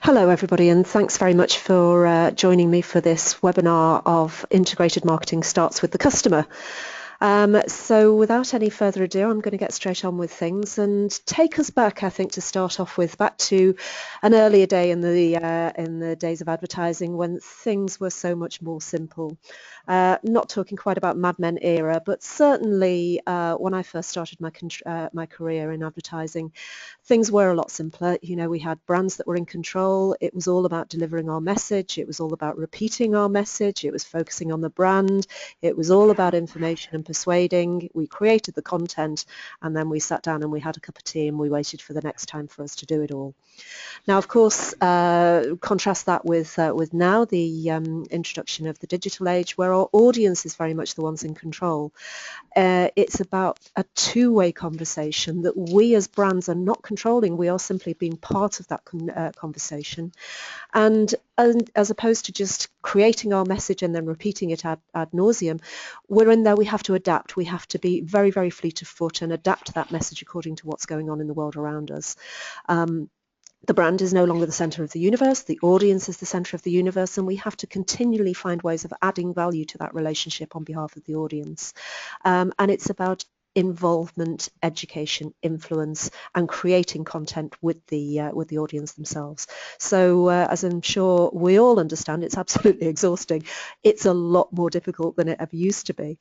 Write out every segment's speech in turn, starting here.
Hello everybody, and thanks very much for joining me for this webinar of Integrated Marketing Starts with the Customer. So without any further ado, I'm going to get straight on with things and take us back, I think, to start off with, back to an earlier day in the days of advertising when things were so much more simple. Not talking quite about Mad Men era, but certainly when I first started my career in advertising, things were a lot simpler. You know, we had brands that were in control. It was all about delivering our message. It was all about repeating our message. It was focusing on the brand. It was all about information and persuading. We created the content, and then we sat down and we had a cup of tea and we waited for the next time for us to do it all. Now, of course, contrast that with now the introduction of the digital age, where our audience is very much the ones in control. It's about a two-way conversation that we as brands are not controlling. We are simply being part of that conversation. And as opposed to just creating our message and then repeating it ad nauseum, we're in there, we have to adapt. We have to be very, very fleet of foot and adapt that message according to what's going on in the world around us. The brand is no longer the center of the universe, the audience is the center of the universe, and we have to continually find ways of adding value to that relationship on behalf of the audience. And it's about involvement, education, influence, and creating content with the audience themselves. So as I'm sure we all understand, it's absolutely exhausting. It's a lot more difficult than it ever used to be.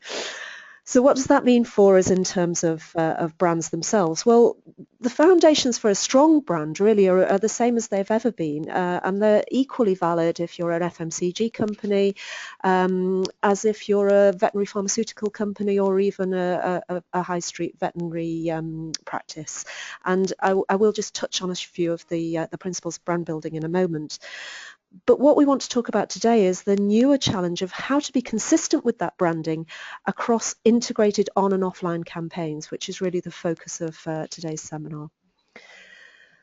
So what does that mean for us in terms of brands themselves? Well, the foundations for a strong brand really are the same as they've ever been, and they're equally valid if you're an FMCG company, as if you're a veterinary pharmaceutical company, or even a high street veterinary practice. And I will just touch on a few of the principles of brand building in a moment. But what we want to talk about today is the newer challenge of how to be consistent with that branding across integrated on and offline campaigns, which is really the focus of today's seminar.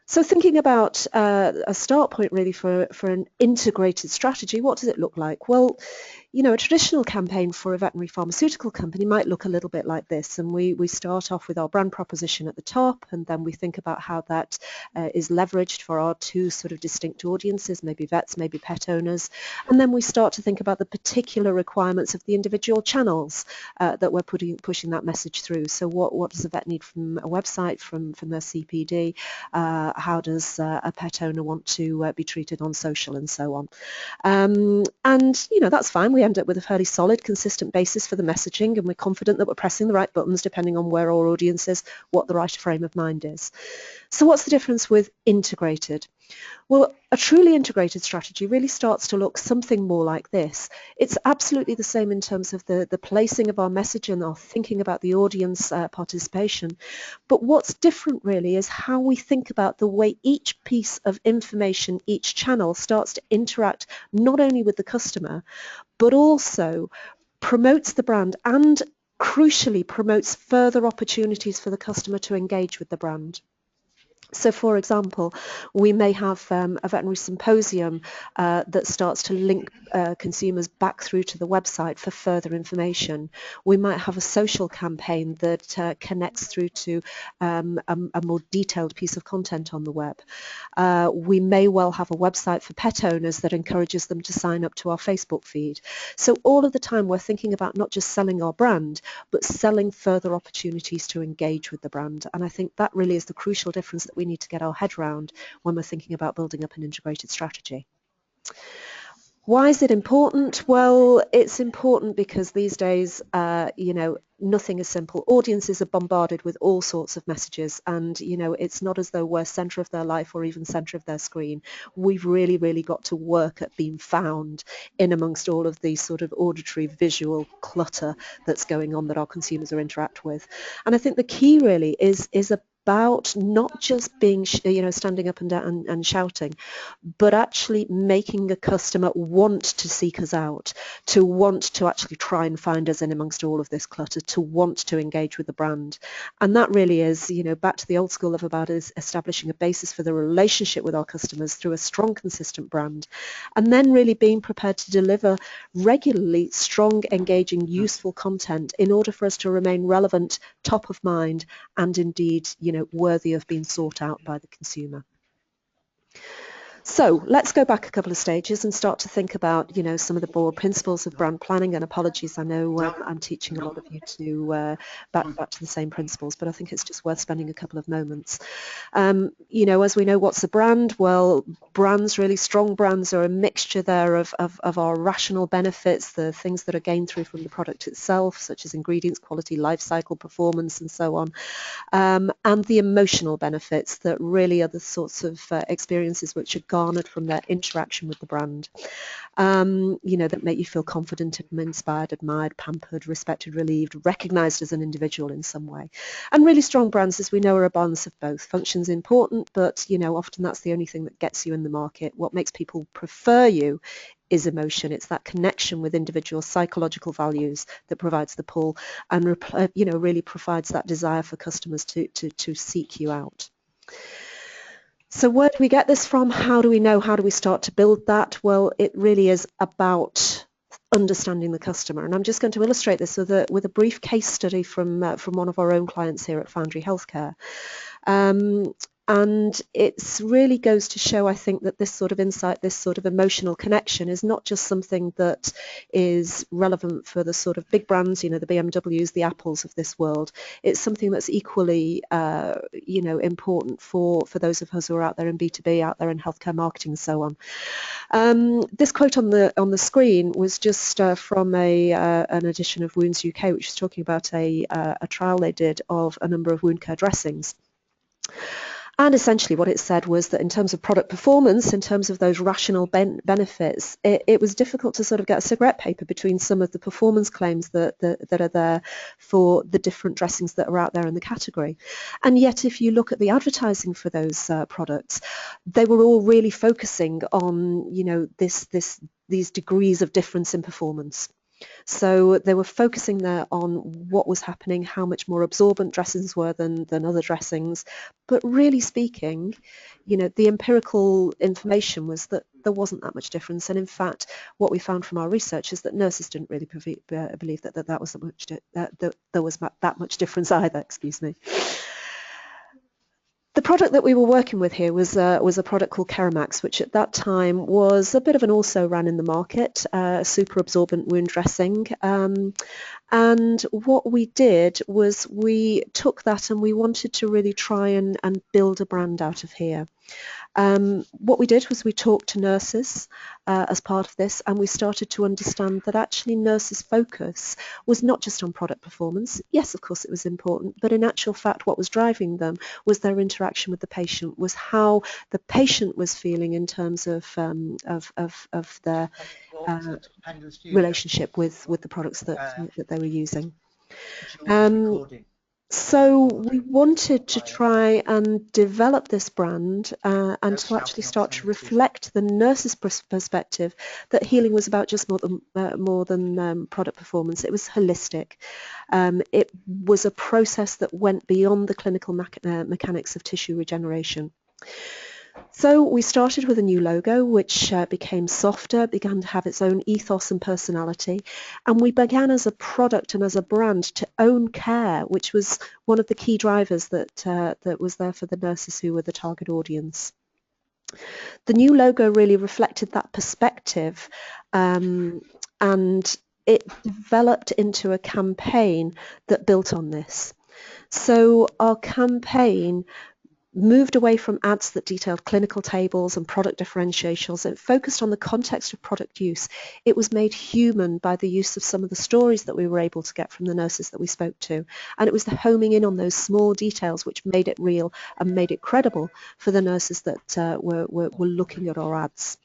So thinking about a start point really for an integrated strategy, what does it look like? Well, you know, a traditional campaign for a veterinary pharmaceutical company might look a little bit like this, and we start off with our brand proposition at the top, and then we think about how that is leveraged for our two sort of distinct audiences, maybe vets, maybe pet owners, and then we start to think about the particular requirements of the individual channels that we're pushing that message through. So what does a vet need from a website, from their CPD? How does a pet owner want to be treated on social, and so on? And you know, that's fine. We end up with a fairly solid, consistent basis for the messaging, and we're confident that we're pressing the right buttons depending on where our audience is, what the right frame of mind is. So what's the difference with integrated? Well, a truly integrated strategy really starts to look something more like this. It's absolutely the same in terms of the placing of our message and our thinking about the audience participation. But what's different really is how we think about the way each piece of information, each channel starts to interact not only with the customer, but also promotes the brand and crucially promotes further opportunities for the customer to engage with the brand. So, for example, we may have a veterinary symposium that starts to link consumers back through to the website for further information. We might have a social campaign that connects through to a more detailed piece of content on the web. We may well have a website for pet owners that encourages them to sign up to our Facebook feed. So all of the time we're thinking about not just selling our brand, but selling further opportunities to engage with the brand. And I think that really is the crucial difference that we need to get our head around when we're thinking about building up an integrated strategy. Why is it important? Well, it's important because these days, you know, nothing is simple. Audiences are bombarded with all sorts of messages, and you know, it's not as though we're center of their life or even center of their screen. We've really, really got to work at being found in amongst all of the sort of auditory visual clutter that's going on that our consumers are interact with. And I think the key really is about not just being, you know, standing up and down and shouting, but actually making a customer want to seek us out, to want to actually try and find us in amongst all of this clutter, to want to engage with the brand. And that really is, you know, back to the old school of about is establishing a basis for the relationship with our customers through a strong, consistent brand, and then really being prepared to deliver regularly strong, engaging, useful content in order for us to remain relevant, top of mind, and indeed, you know, worthy of being sought out by the consumer. So let's go back a couple of stages and start to think about, you know, some of the broad principles of brand planning. And apologies, I know I'm teaching a lot of you to back to the same principles, but I think it's just worth spending a couple of moments. You know, as we know, what's a brand? Well, brands, really strong brands, are a mixture there of our rational benefits, the things that are gained through from the product itself, such as ingredients, quality, life cycle, performance, and so on. And the emotional benefits that really are the sorts of experiences which are garnered from their interaction with the brand, you know, that make you feel confident, inspired, admired, pampered, respected, relieved, recognized as an individual in some way. And really strong brands, as we know, are a balance of both. Function's important, but, you know, often that's the only thing that gets you in the market. What makes people prefer you is emotion. It's that connection with individual psychological values that provides the pull and, you know, really provides that desire for customers to seek you out. So where do we get this from? How do we know? How do we start to build that? Well, it really is about understanding the customer. And I'm just going to illustrate this with a brief case study from one of our own clients here at Foundry Healthcare. And it really goes to show, I think, that this sort of insight, this sort of emotional connection is not just something that is relevant for the sort of big brands, you know, the BMWs, the Apples of this world. It's something that's equally, you know, important for those of us who are out there in B2B, out there in healthcare marketing and so on. This quote on the screen was just from an edition of Wounds UK, which was talking about a trial they did of a number of wound care dressings. And essentially what it said was that in terms of product performance, in terms of those rational benefits, it was difficult to sort of get a cigarette paper between some of the performance claims that are there for the different dressings that are out there in the category. And yet if you look at the advertising for those products, they were all really focusing on, you know, these degrees of difference in performance. So they were focusing there on what was happening, how much more absorbent dressings were than other dressings. But really speaking, you know, the empirical information was that there wasn't that much difference. And in fact, what we found from our research is that nurses didn't really believe that was that there was that much difference either. Excuse me. The product that we were working with here was a product called Keramax, which at that time was a bit of an also-ran in the market, super absorbent wound dressing. And what we did was we took that and we wanted to really try and build a brand out of here. What we did was we talked to nurses as part of this, and we started to understand that actually nurses' focus was not just on product performance. Yes, of course it was important, but in actual fact what was driving them was their interaction with the patient, was how the patient was feeling in terms of their relationship with the products that they were using. So we wanted to try and develop this brand and to actually start to reflect the nurse's perspective that healing was about just more than product performance. It was holistic. It was a process that went beyond the clinical mechanics of tissue regeneration. So we started with a new logo, which became softer, began to have its own ethos and personality, and we began as a product and as a brand to own care, which was one of the key drivers that was there for the nurses who were the target audience. The new logo really reflected that perspective, and it developed into a campaign that built on this. So our campaign moved away from ads that detailed clinical tables and product differentiations and focused on the context of product use. It was made human by the use of some of the stories that we were able to get from the nurses that we spoke to. And it was the homing in on those small details which made it real and made it credible for the nurses that were looking at our ads.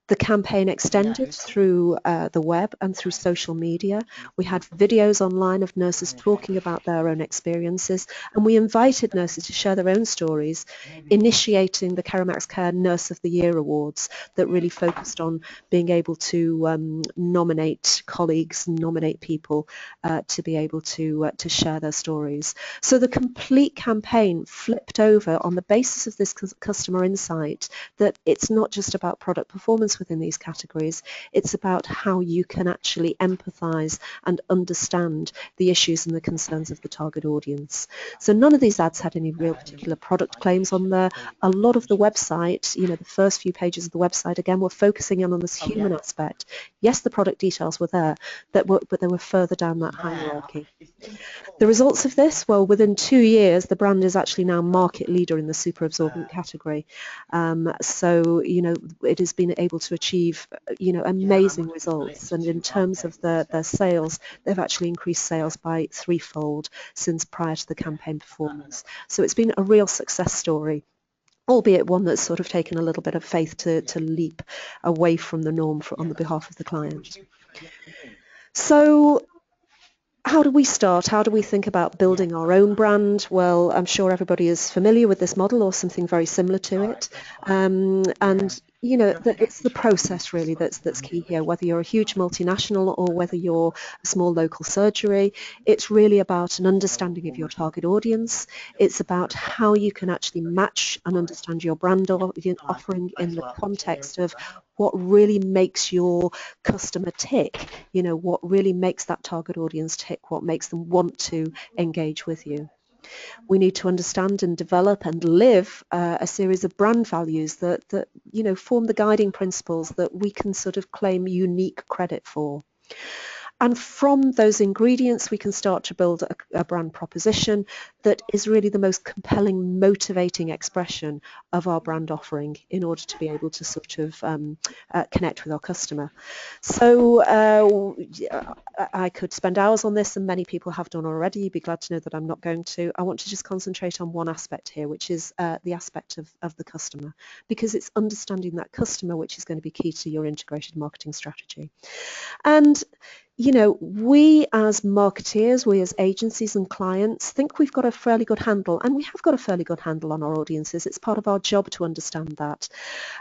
The campaign extended through the web and through social media. We had videos online of nurses talking about their own experiences, and we invited nurses to share their own stories, initiating the Keramax Care Nurse of the Year Awards that really focused on being able to nominate colleagues, nominate people to be able to share their stories. So the complete campaign flipped over on the basis of this customer insight that it's not just about product performance experience within these categories. It's about how you can actually empathise and understand the issues and the concerns of the target audience. So none of these ads had any real particular product claims on there. A lot of the website, you know, the first few pages of the website, again, were focusing in on this human aspect. Yes, the product details were there, but they were further down that hierarchy. The results of this, well, within 2 years, the brand is actually now market leader in the super absorbent category. So, you know, it has been able to achieve, you know, amazing results. And in terms of their sales, they've actually increased sales by threefold since prior to the campaign performance. So it's been a real success story, albeit one that's sort of taken a little bit of faith to leap away from the norm on the behalf of the client. So how do we start? How do we think about building our own brand? Well, I'm sure everybody is familiar with this model or something very similar to it. And you know, it's the process really that's key here. Whether you're a huge multinational or whether you're a small local surgery, it's really about an understanding of your target audience. It's about how you can actually match and understand your brand offering in the context of what really makes your customer tick, you know, what really makes that target audience tick, what makes them want to engage with you. We need to understand and develop and live a series of brand values that you know, form the guiding principles that we can sort of claim unique credit for. And from those ingredients, we can start to build a brand proposition that is really the most compelling, motivating expression of our brand offering in order to be able to sort of connect with our customer. So I could spend hours on this, and many people have done already. You'd be glad to know that I'm not going to. I want to just concentrate on one aspect here, which is the aspect of the customer, because it's understanding that customer which is going to be key to your integrated marketing strategy. And you know, we as marketeers, we as agencies and clients think we've got a fairly good handle, and we have got a fairly good handle on our audiences. It's part of our job to understand that.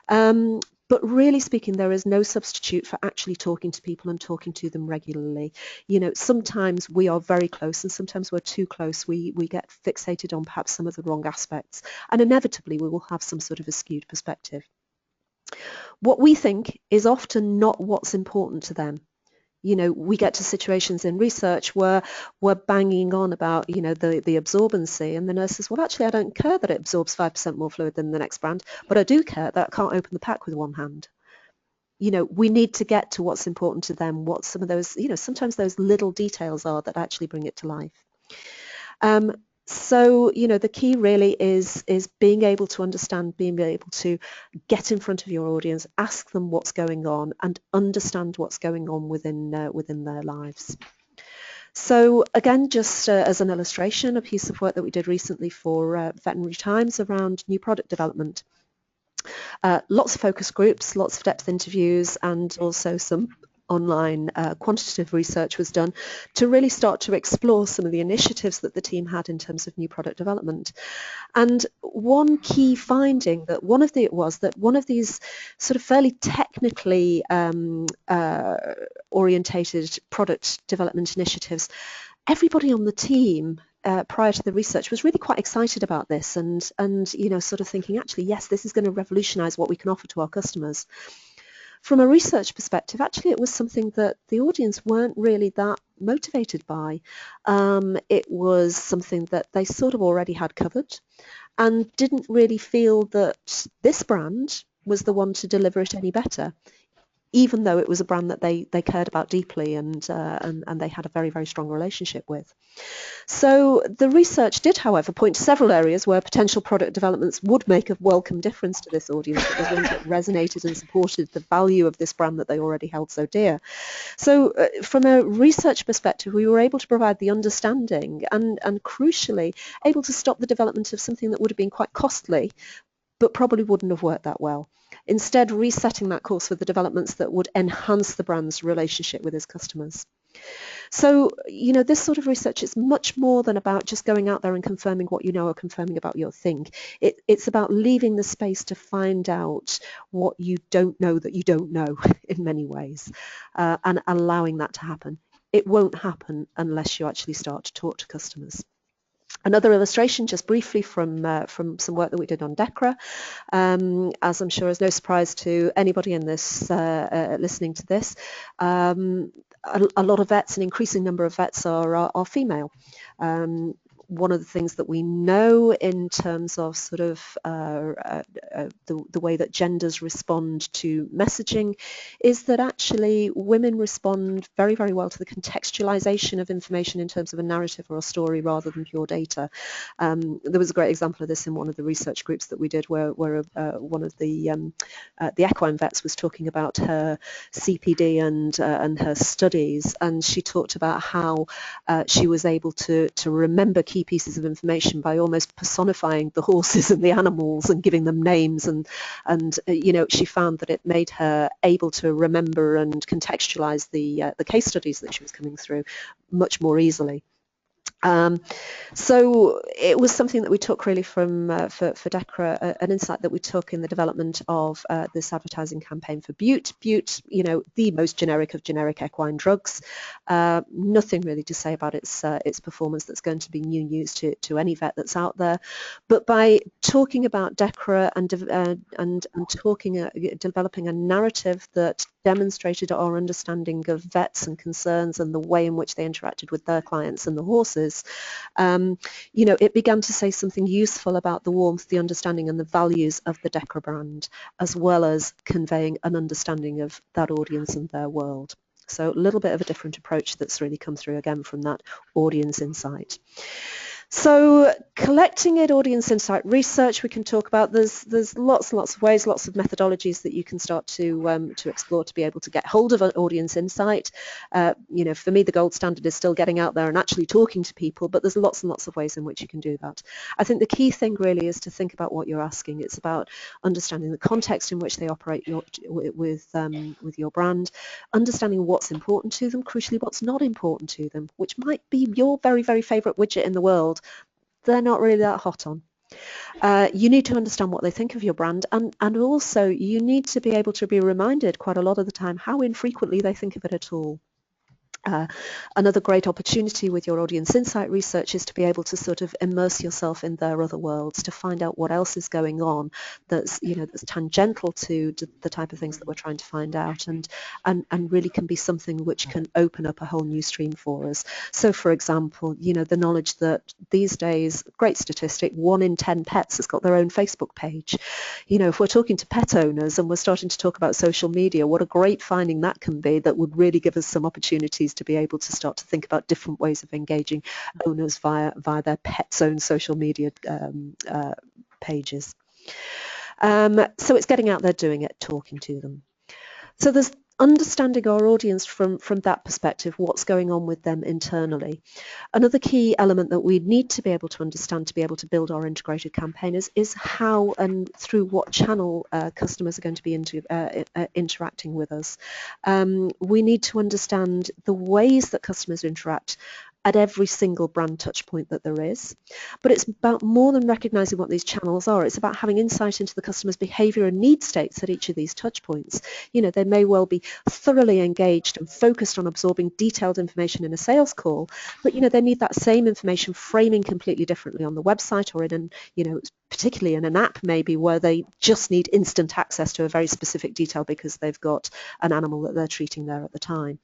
But really speaking, there is no substitute for actually talking to people and talking to them regularly. You know, sometimes we are very close and sometimes we're too close. We get fixated on perhaps some of the wrong aspects, and inevitably we will have some sort of a skewed perspective. What we think is often not what's important to them. You know, we get to situations in research where we're banging on about, you know, the absorbency, and the nurse says, well, actually, I don't care that it absorbs 5% more fluid than the next brand, but I do care that I can't open the pack with one hand. You know, we need to get to what's important to them, what some of those, you know, sometimes those little details are that actually bring it to life. So, you know, the key really is being able to understand, being able to get in front of your audience, ask them what's going on, and understand what's going on within their lives. So again, just as an illustration, a piece of work that we did recently for Veterinary Times around new product development. Lots of focus groups, lots of depth interviews, and also some online quantitative research was done to really start to explore some of the initiatives that the team had in terms of new product development. And one key finding that one of these sort of fairly technically orientated product development initiatives, everybody on the team prior to the research was really quite excited about this and you know, sort of thinking, actually, yes, this is going to revolutionize what we can offer to our customers. From a research perspective, actually, it was something that the audience weren't really that motivated by. It was something that they sort of already had covered and didn't really feel that this brand was the one to deliver it any better, even though it was a brand that they cared about deeply and they had a very, very strong relationship with. So the research did, however, point to several areas where potential product developments would make a welcome difference to this audience, that resonated and supported the value of this brand that they already held so dear. So from a research perspective, we were able to provide the understanding and crucially able to stop the development of something that would have been quite costly, but probably wouldn't have worked that well. Instead, resetting that course for the developments that would enhance the brand's relationship with its customers. So, you know, this sort of research is much more than about just going out there and confirming what you know or confirming about your thing. It's about leaving the space to find out what you don't know that you don't know in many ways, and allowing that to happen. It won't happen unless you actually start to talk to customers. Another illustration, just briefly, from some work that we did on DECRA. As I'm sure is no surprise to anybody in this listening to this, a lot of vets, an increasing number of vets are female. One of the things that we know in terms of sort of the way that genders respond to messaging is that actually women respond very, very well to the contextualization of information in terms of a narrative or a story rather than pure data. There was a great example of this in one of the research groups that we did where one of the equine vets was talking about her CPD and her studies, and she talked about how she was able to remember key pieces of information by almost personifying the horses and the animals and giving them names, and you know, she found that it made her able to remember and contextualize the case studies that she was coming through much more easily. So it was something that we took really from for DECRA, an insight that we took in the development of this advertising campaign for Bute. Bute, you know, the most generic of generic equine drugs. Nothing really to say about its performance that's going to be new news to any vet that's out there. But by talking about DECRA and developing a narrative that demonstrated our understanding of vets and concerns and the way in which they interacted with their clients and the horses, you know, it began to say something useful about the warmth, the understanding and the values of the DECRA brand, as well as conveying an understanding of that audience and their world. So a little bit of a different approach that's really come through again from that audience insight. So collecting it, audience insight research, we can talk about. There's lots and lots of ways, lots of methodologies that you can start to explore to be able to get hold of an audience insight. You know, for me, the gold standard is still getting out there and actually talking to people, but there's lots and lots of ways in which you can do that. I think the key thing really is to think about what you're asking. It's about understanding the context in which they operate with your brand, understanding what's important to them, crucially what's not important to them, which might be your very, very favorite widget in the world. They're not really that hot on. You need to understand what they think of your brand, and also you need to be able to be reminded quite a lot of the time how infrequently they think of it at all. Another great opportunity with your audience insight research is to be able to sort of immerse yourself in their other worlds, to find out what else is going on that's, you know, that's tangential to the type of things that we're trying to find out, and really can be something which can open up a whole new stream for us. So for example, you know, the knowledge that these days, great statistic, 1 in 10 pets has got their own Facebook page. You know, if we're talking to pet owners and we're starting to talk about social media, what a great finding that can be, that would really give us some opportunities to be able to start to think about different ways of engaging owners via their pet's own social media pages. So it's getting out there, doing it, talking to them. So there's understanding our audience from that perspective, what's going on with them internally. Another key element that we need to be able to understand to be able to build our integrated campaign is how and through what channel customers are going to be interacting with us. We need to understand the ways that customers interact at every single brand touch point that there is. But it's about more than recognizing what these channels are. It's about having insight into the customer's behavior and need states at each of these touch points. You know, they may well be thoroughly engaged and focused on absorbing detailed information in a sales call, but, you know, they need that same information framing completely differently on the website, or in an, you know, particularly in an app maybe, where they just need instant access to a very specific detail because they've got an animal that they're treating there at the time.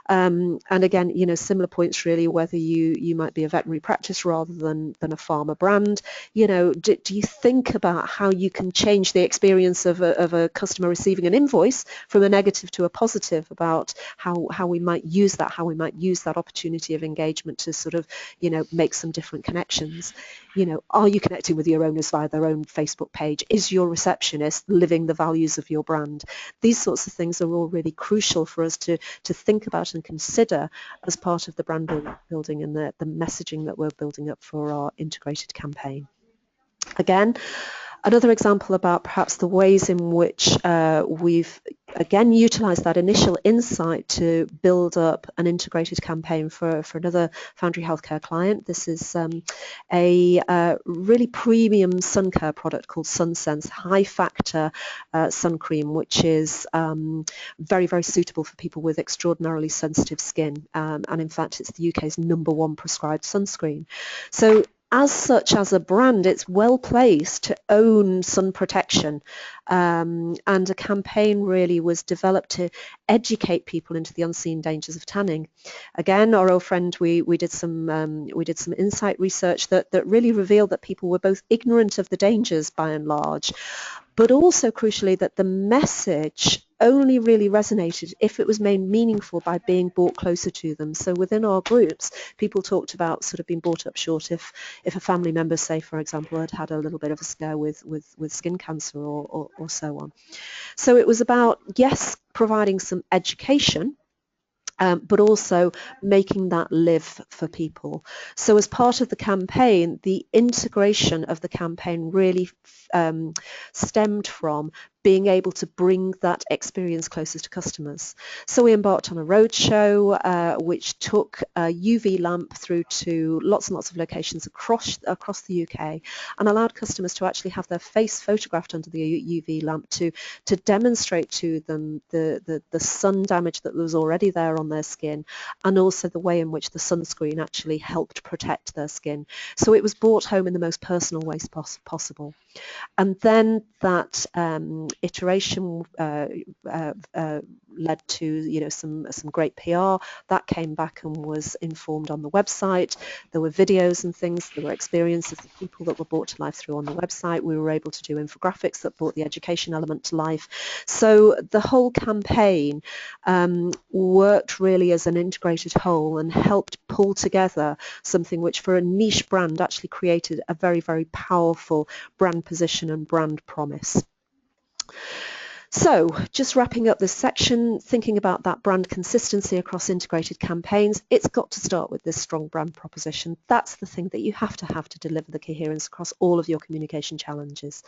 And again, you know, similar points really, whether you might be a veterinary practice rather than a pharma brand. You know, do you think about how you can change the experience of a customer receiving an invoice from a negative to a positive, about how we might use that opportunity of engagement to sort of, you know, make some different connections. You know, are you connecting with your owners via their own Facebook page? Is your receptionist living the values of your brand? These sorts of things are all really crucial for us to think about and consider as part of the brand building and the messaging that we're building up for our integrated campaign. Again, another example about perhaps the ways in which we've again utilised that initial insight to build up an integrated campaign for another Foundry Healthcare client. This is a really premium sun care product called SunSense, high factor sun cream, which is very, very suitable for people with extraordinarily sensitive skin. And in fact, it's the UK's #1 prescribed sunscreen. So as such, as a brand, it's well placed to own sun protection, and a campaign really was developed to educate people into the unseen dangers of tanning. Again, our old friend, we did some insight research that really revealed that people were both ignorant of the dangers by and large, but also crucially that the message only really resonated if it was made meaningful by being brought closer to them. So within our groups, people talked about sort of being brought up short if a family member, say for example, had a little bit of a scare with skin cancer or so on. So it was about, yes, providing some education, but also making that live for people. So as part of the campaign, the integration of the campaign really stemmed from being able to bring that experience closer to customers. So we embarked on a roadshow which took a UV lamp through to lots and lots of locations across the UK, and allowed customers to actually have their face photographed under the UV lamp to demonstrate to them the sun damage that was already there on their skin, and also the way in which the sunscreen actually helped protect their skin. So it was brought home in the most personal ways possible. And then that iteration led to some great PR that came back and was informed on the website. There were videos and things. There were experiences of people that were brought to life through on the website. We were able to do infographics that brought the education element to life. So the whole campaign worked really as an integrated whole and helped pull together something which, for a niche brand, actually created a very, very powerful brand position and brand promise. So just wrapping up this section, thinking about that brand consistency across integrated campaigns, it's got to start with this strong brand proposition. That's the thing that you have to deliver the coherence across all of your communication channels.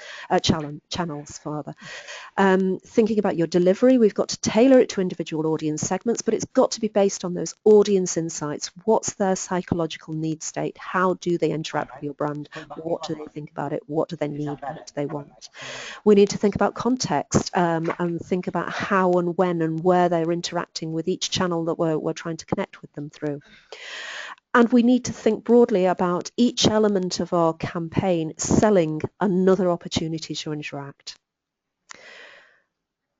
Thinking about your delivery, we've got to tailor it to individual audience segments, but it's got to be based on those audience insights. What's their psychological need state? How do they interact with your brand? What do they think about it? What do they need? What do they want? We need to think about context and think about how and when and where they're interacting with each channel that we're trying to connect with them through. And we need to think broadly about each element of our campaign selling another opportunity to interact.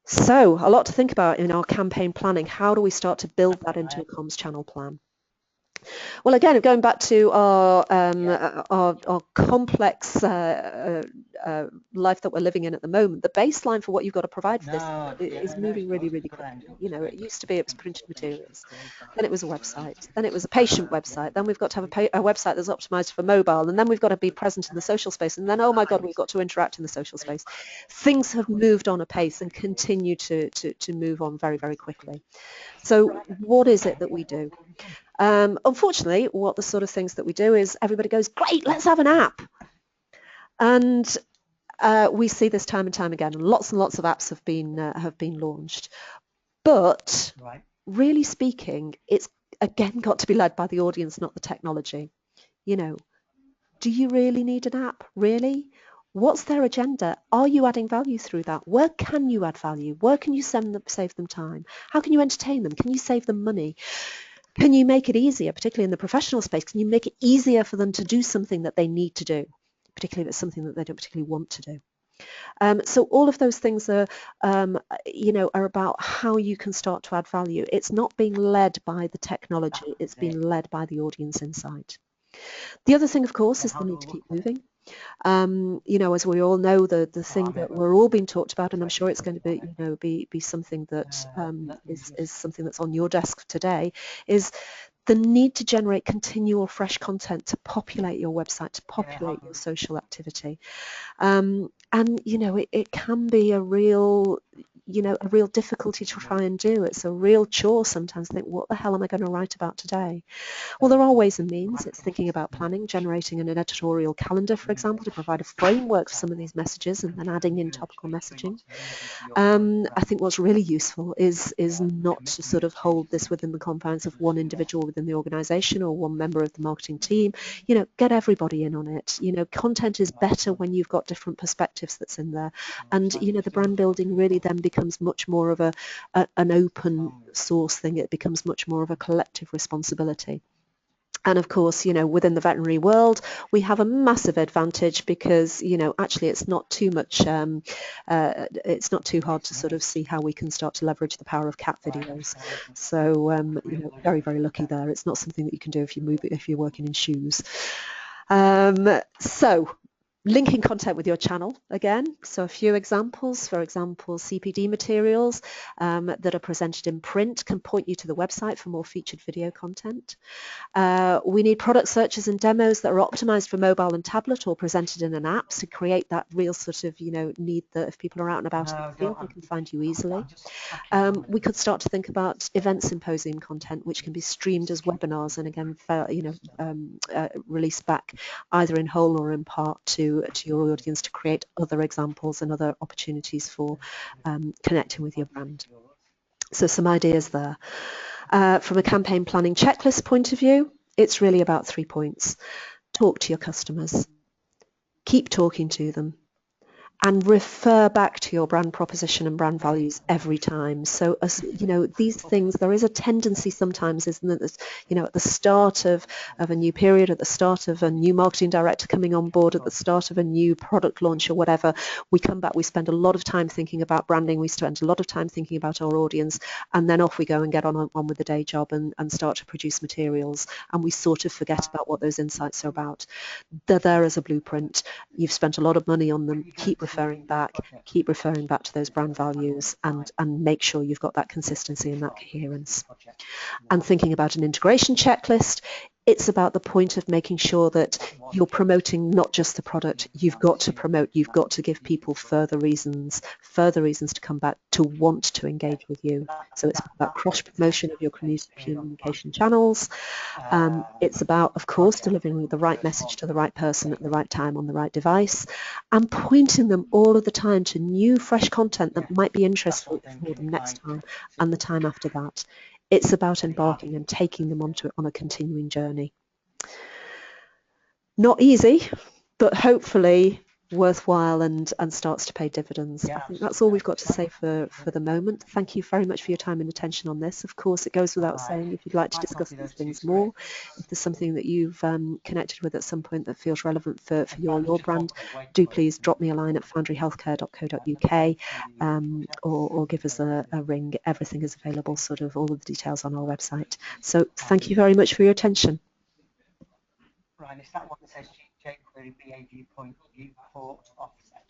So a lot to think about in our campaign planning. How do we start to build that into a comms channel plan? Well, again, going back to our complex life that we're living in at the moment, the baseline for what you've got to provide for this is moving really, really quickly. You know, it used to be it was printed materials, then it was a website, then it was a patient website, then we've got to have a website that's optimized for mobile, and then we've got to be present in the social space, and then, oh my God, we've got to interact in the social space. Things have moved on a pace and continue to move on very, very quickly. So what is it that we do? Unfortunately, what the sort of things that we do is everybody goes, great, let's have an app. And we see this time and time again. Lots and lots of apps have been launched. But really speaking, it's again got to be led by the audience, not the technology. You know, do you really need an app? Really? What's their agenda? Are you adding value through that? Where can you add value? Where can you save them time? How can you entertain them? Can you save them money? Can you make it easier, particularly in the professional space? Can you make it easier for them to do something that they need to do, particularly if it's something that they don't particularly want to do? So all of those things are about how you can start to add value. It's not being led by the technology, it's being led by the audience insight. The other thing, of course, is the need to keep moving. As we all know, the thing that we're all being talked about, and I'm sure it's going to be something that is something that's on your desk today, is the need to generate continual fresh content to populate your website, to populate your social activity. And it can be a real difficulty to try and do. It's a real chore sometimes to think, what the hell am I going to write about today? Well, there are ways and means. It's thinking about planning, generating an editorial calendar, for example, to provide a framework for some of these messages, and then adding in topical messaging. I think what's really useful is not to sort of hold this within the confines of one individual within the organization or one member of the marketing team. Get everybody in on it. Content is better when you've got different perspectives that's in there. And, the brand building really then becomes much more of an open source thing. It becomes much more of a collective responsibility. And of course, within the veterinary world, we have a massive advantage because, actually it's not too much, it's not too hard to sort of see how we can start to leverage the power of cat videos. So, very, very lucky there. It's not something that you can do if you're working in shoes. So, linking content with your channel again. So a few examples, for example, CPD materials that are presented in print can point you to the website for more featured video content. We need product searches and demos that are optimized for mobile and tablet or presented in an app to create that real sort of, need that if people are out and about in the field, they can find you easily. We could start to think about event symposium content, which can be streamed as webinars and again, released back either in whole or in part to your audience to create other examples and other opportunities for connecting with your brand. So some ideas there. From a campaign planning checklist point of view, it's really about 3 points. Talk to your customers, keep talking to them, and refer back to your brand proposition and brand values every time. So, as these things, there is a tendency sometimes, isn't it, at the start of a new period, at the start of a new marketing director coming on board, at the start of a new product launch or whatever, we come back, we spend a lot of time thinking about branding, we spend a lot of time thinking about our audience, and then off we go and get on with the day job and start to produce materials, and we sort of forget about what those insights are about. They're there as a blueprint. You've spent a lot of money on them. Keep referring back to those brand values and make sure you've got that consistency and that coherence. And thinking about an integration checklist, it's about the point of making sure that you're promoting not just the product. You've got to give people further reasons to come back, to want to engage with you. So it's about cross promotion of your communication channels. It's about, of course, delivering the right message to the right person at the right time on the right device, and pointing them all of the time to new, fresh content that might be interesting for them next time and the time after that. It's about embarking and taking them on a continuing journey. Not easy, but hopefully worthwhile and starts to pay dividends. I think that's all we've got to say for the moment. Thank you very much for your time and attention on this. Of course, it goes without saying, if you'd like to discuss these things more, if there's something that you've connected with at some point that feels relevant for your brand, do please drop me a line at foundryhealthcare.co.uk or give us a ring. Everything is available, sort of all of the details on our website. So thank you very much for your attention. Ryan, is that one that says J query BA viewpoint viewport offset?